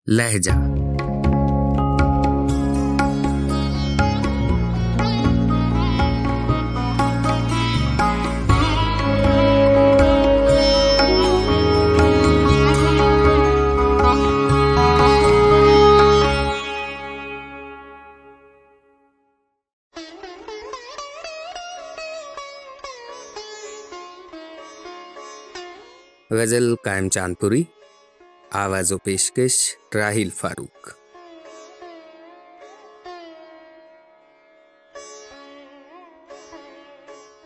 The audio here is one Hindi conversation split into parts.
लहजा। गजल कायम चांदपुरी, आवाज़ो पेशकश राहिल फारूक।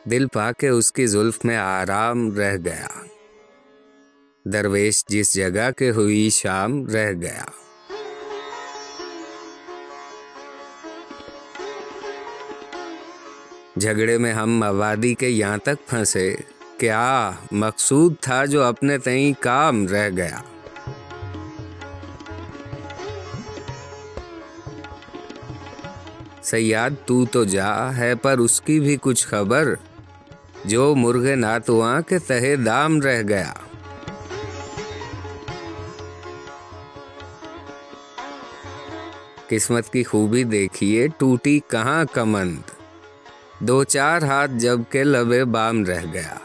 दिल पाके उसकी जुल्फ में आराम रह गया, दरवेश जिस जगह के हुई शाम रह गया। झगड़े में हम आबादी के यहाँ तक फंसे, क्या मकसूद था जो अपने तई काम रह गया। सयाद तू तो जा है पर उसकी भी कुछ खबर, जो मुर्गे नातुआ के तहे दाम रह गया। किस्मत की खूबी देखिए टूटी कहाँ कमंद, दो चार हाथ जब के लबे बाम रह गया।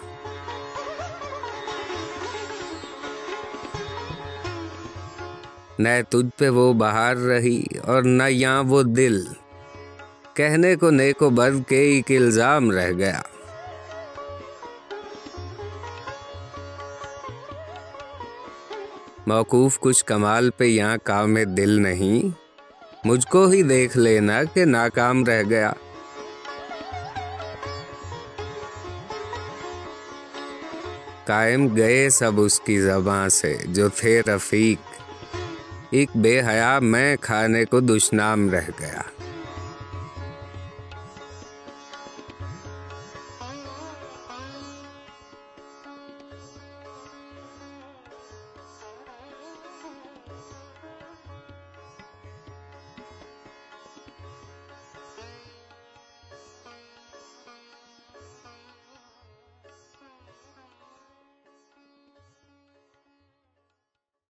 न तुझ पे वो बहार रही और न यहाँ वो दिल, कहने को नेको बद के एक इल्जाम रह गया। मौकूफ कुछ कमाल पे यहाँ काम में दिल नहीं, मुझको ही देख लेना कि नाकाम रह गया। कायम गए सब उसकी ज़बां से जो थे रफ़ीक, एक बेहया मैं खाने को दुश्नाम रह गया।